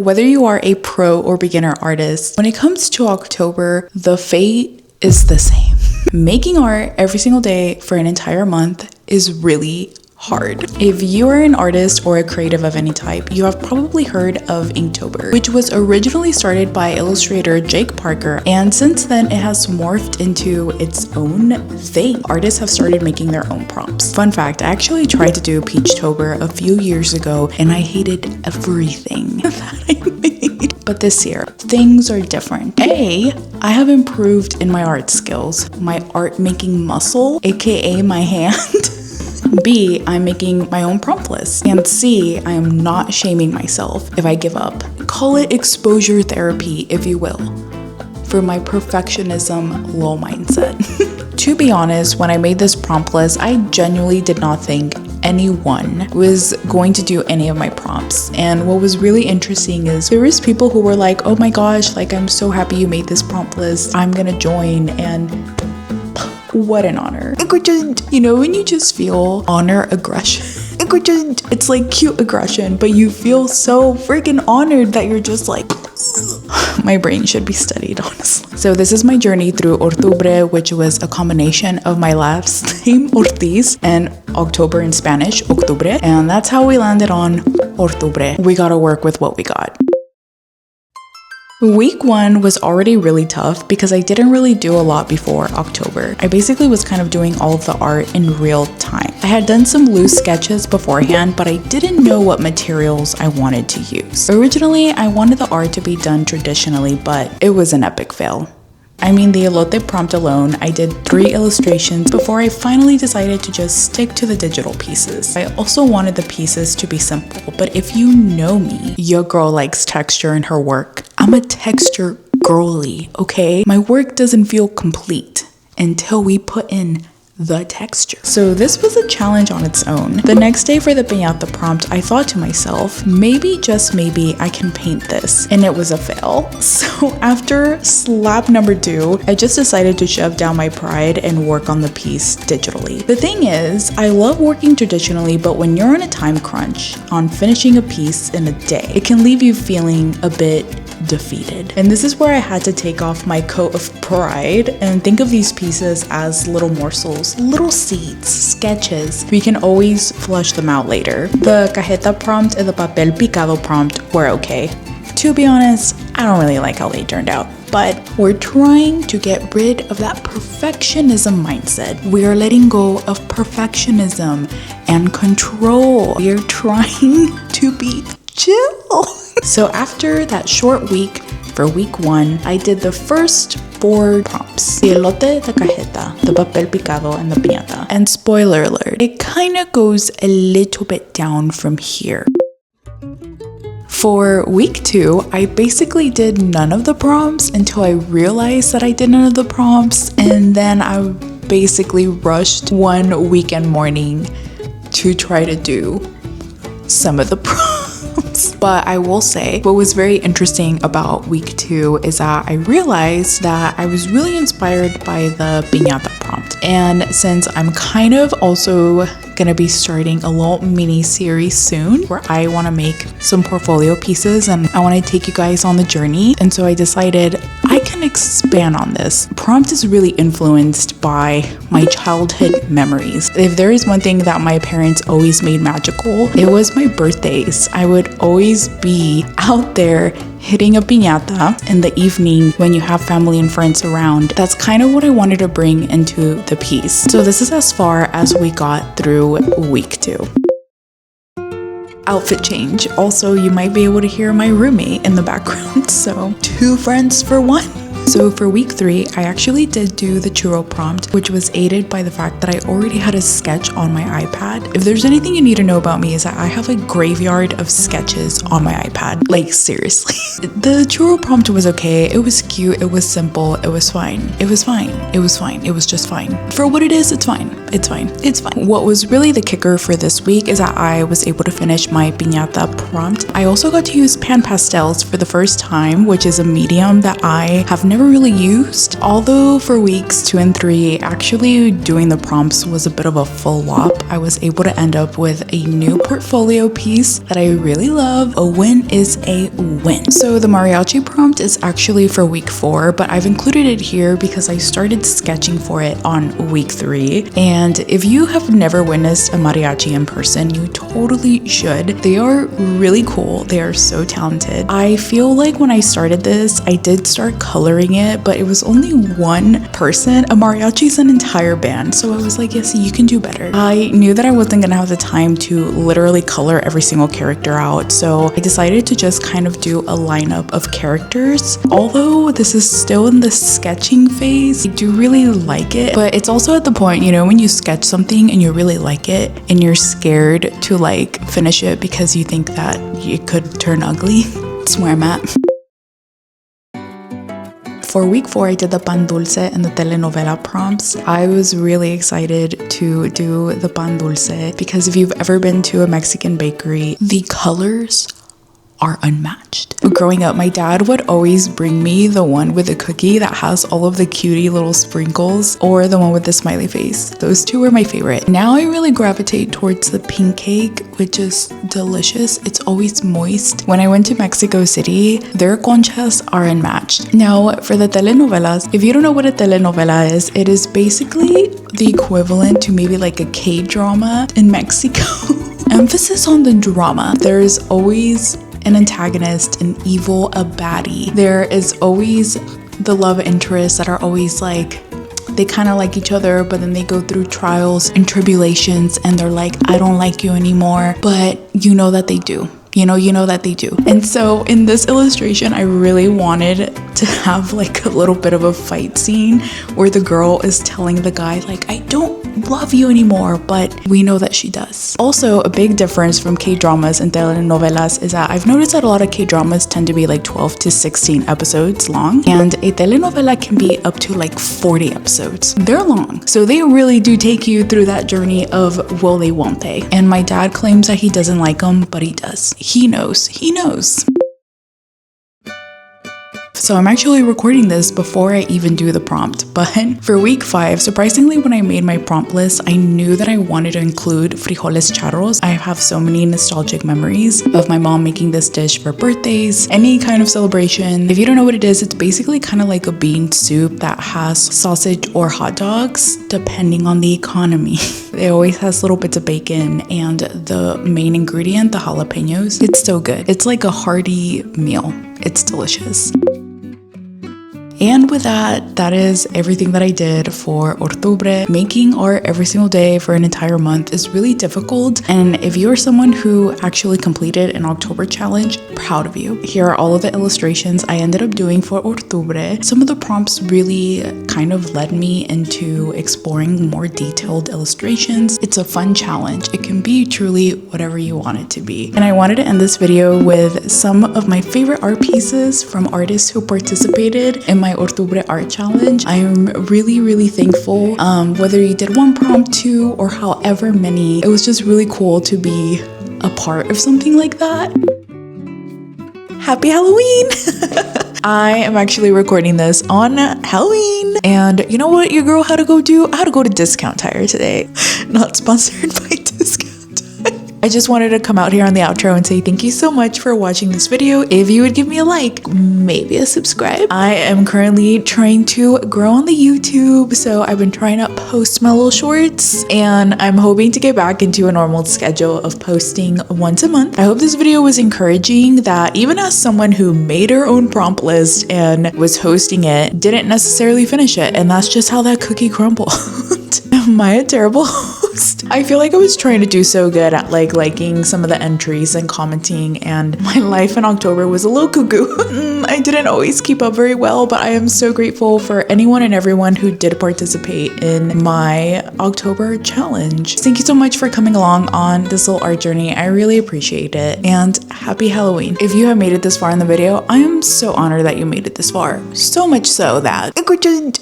whether you are a pro or beginner artist, when it comes to October, the fate is the same. Making art every single day for an entire month is really hard. If you are an artist or a creative of any type, you have probably heard of Inktober, which was originally started by illustrator Jake Parker, and since then it has morphed into its own thing. Artists have started making their own prompts. Fun fact, I actually tried to do Peachtober a few years ago and I hated everything that I made. But this year, things are different. A, I have improved in my art skills, my art making muscle, aka my hand. B, I'm making my own prompt list. And C, I am not shaming myself if I give up. Call it exposure therapy, if you will, for my perfectionism low mindset. To be honest, when I made this prompt list, I genuinely did not think anyone was going to do any of my prompts. And what was really interesting is there was people who were like, oh my gosh, like I'm so happy you made this prompt list. I'm gonna join. And what an honor. You know, when you just feel honor aggression. It's like cute aggression, but you feel so freaking honored that you're just like, my brain should be studied, honestly. So this is my journey through Ortubre, which was a combination of my last name, Ortiz, and October in Spanish, Octubre. And that's how we landed on Ortubre. We gotta work with what we got. Week 1 was already really tough because I didn't really do a lot before October. I basically was kind of doing all of the art in real time. I had done some loose sketches beforehand, but I didn't know what materials I wanted to use. Originally, I wanted the art to be done traditionally, but it was an epic fail. I mean, the elote prompt alone, I did 3 illustrations before I finally decided to just stick to the digital pieces. I also wanted the pieces to be simple, but if you know me, your girl likes texture in her work. I'm a texture girly, okay? My work doesn't feel complete until we put in the texture. So this was a challenge on its own. The next day for the piñata prompt, I thought to myself, maybe, just maybe, I can paint this. And it was a fail. So after slap number 2, I just decided to shove down my pride and work on the piece digitally. The thing is, I love working traditionally, but when you're on a time crunch on finishing a piece in a day, it can leave you feeling a bit defeated. And this is where I had to take off my coat of pride and think of these pieces as little morsels, little seeds, sketches. We can always flush them out later. The cajeta prompt and the papel picado prompt were okay. To be honest, I don't really like how they turned out. But we're trying to get rid of that perfectionism mindset. We are letting go of perfectionism and control. We are trying to be chill. So after that short week, for week 1, I did the first 4 prompts. The elote, the cajeta, the papel picado, and the piñata. And spoiler alert, it kind of goes a little bit down from here. For week 2, I basically did none of the prompts until I realized that I did none of the prompts, and then I basically rushed one weekend morning to try to do some of the prompts. But I will say what was very interesting about week 2 is that I realized that I was really inspired by the piñata prompt. And since I'm kind of also gonna be starting a little mini series soon where I want to make some portfolio pieces and I want to take you guys on the journey, and so I decided I can expand on this. Prompt is really influenced by my childhood memories. If there is one thing that my parents always made magical, it was my birthdays. I would always be out there hitting a piñata in the evening when you have family and friends around. That's kind of what I wanted to bring into the piece. So this is as far as we got through week 2. Outfit change. Also, you might be able to hear my roommate in the background. So 2 friends for 1. So for week 3, I actually did do the churro prompt, which was aided by the fact that I already had a sketch on my iPad. If there's anything you need to know about me is that I have a graveyard of sketches on my iPad. Like, seriously. The churro prompt was okay. It was cute. It was simple. It was fine. It was fine. It was fine. It was just fine. For what it is, it's fine. It's fine. It's fine. What was really the kicker for this week is that I was able to finish my piñata prompt. I also got to use pan pastels for the first time, which is a medium that I have never really used. Although for weeks 2 and 3, actually doing the prompts was a bit of a flop, I was able to end up with a new portfolio piece that I really love. A win is a win. So the mariachi prompt is actually for week 4, but I've included it here because I started sketching for it on week 3. And if you have never witnessed a mariachi in person, you totally should. They are really cool. They are so talented. I feel like when I started this, I did start coloring it, but it was only one person. A mariachi is an entire band. So I was like, yes, you can do better. I knew that I wasn't gonna have the time to literally color every single character out. So I decided to just kind of do a lineup of characters. Although this is still in the sketching phase, I do really like it, but it's also at the point, you know, when you sketch something and you really like it and you're scared to like finish it because you think that it could turn ugly. That's where I'm at. For week 4, I did the pan dulce and the telenovela prompts. I was really excited to do the pan dulce because if you've ever been to a Mexican bakery, the colors are unmatched. Growing up, my dad would always bring me the one with the cookie that has all of the cutie little sprinkles, or the one with the smiley face. Those two were my favorite. Now I really gravitate towards the pink cake, which is delicious. It's always moist. When I went to Mexico City, their conchas are unmatched. Now for the telenovelas, if you don't know what a telenovela is, it is basically the equivalent to maybe like a K-drama in Mexico. Emphasis on the drama. There's always an antagonist, an evil, a baddie. There is always the love interests that are always like, they kind of like each other, but then they go through trials and tribulations and they're like, I don't like you anymore, but you know that they do. You know that they do. And so in this illustration, I really wanted to have like a little bit of a fight scene where the girl is telling the guy like, I don't love you anymore, but we know that she does. Also, a big difference from K-dramas and telenovelas is that I've noticed that a lot of K-dramas tend to be like 12 to 16 episodes long, and a telenovela can be up to like 40 episodes. They're long, so they really do take you through that journey of will they, won't they. And my dad claims that he doesn't like them, but he does. He knows. So I'm actually recording this before I even do the prompt, but for week 5, surprisingly, when I made my prompt list, I knew that I wanted to include frijoles charros. I have so many nostalgic memories of my mom making this dish for birthdays, any kind of celebration. If you don't know what it is, it's basically kind of like a bean soup that has sausage or hot dogs, depending on the economy. It always has little bits of bacon and the main ingredient, the jalapenos. It's so good. It's like a hearty meal. It's delicious. And with that, that is everything that I did for Octubre. Making art every single day for an entire month is really difficult. And if you're someone who actually completed an October challenge, proud of you. Here are all of the illustrations I ended up doing for Octubre. Some of the prompts really kind of led me into exploring more detailed illustrations. It's a fun challenge. It can be truly whatever you want it to be. And I wanted to end this video with some of my favorite art pieces from artists who participated in my Ortubre art challenge. I am really thankful. Whether you did 1 prompt, 2, or however many, it was just really cool to be a part of something like that. Happy Halloween! I am actually recording this on Halloween, and you know what your girl had to go do? I had to go to Discount Tire today. Not sponsored by Discount Tire. I just wanted to come out here on the outro and say thank you so much for watching this video. If you would give me a like, maybe a subscribe. I am currently trying to grow on the YouTube, so I've been trying to post my little shorts, and I'm hoping to get back into a normal schedule of posting once a month. I hope this video was encouraging, that even as someone who made her own prompt list and was hosting it, didn't necessarily finish it, and that's just how that cookie crumbled. Am I a terrible host? I feel like I was trying to do so good at like liking some of the entries and commenting, and my life in October was a little cuckoo. I didn't always keep up very well, but I am so grateful for anyone and everyone who did participate in my October challenge. Thank you so much for coming along on this little art journey. I really appreciate it, and happy Halloween. If you have made it this far in the video, I am so honored that you made it this far. So much so that I could just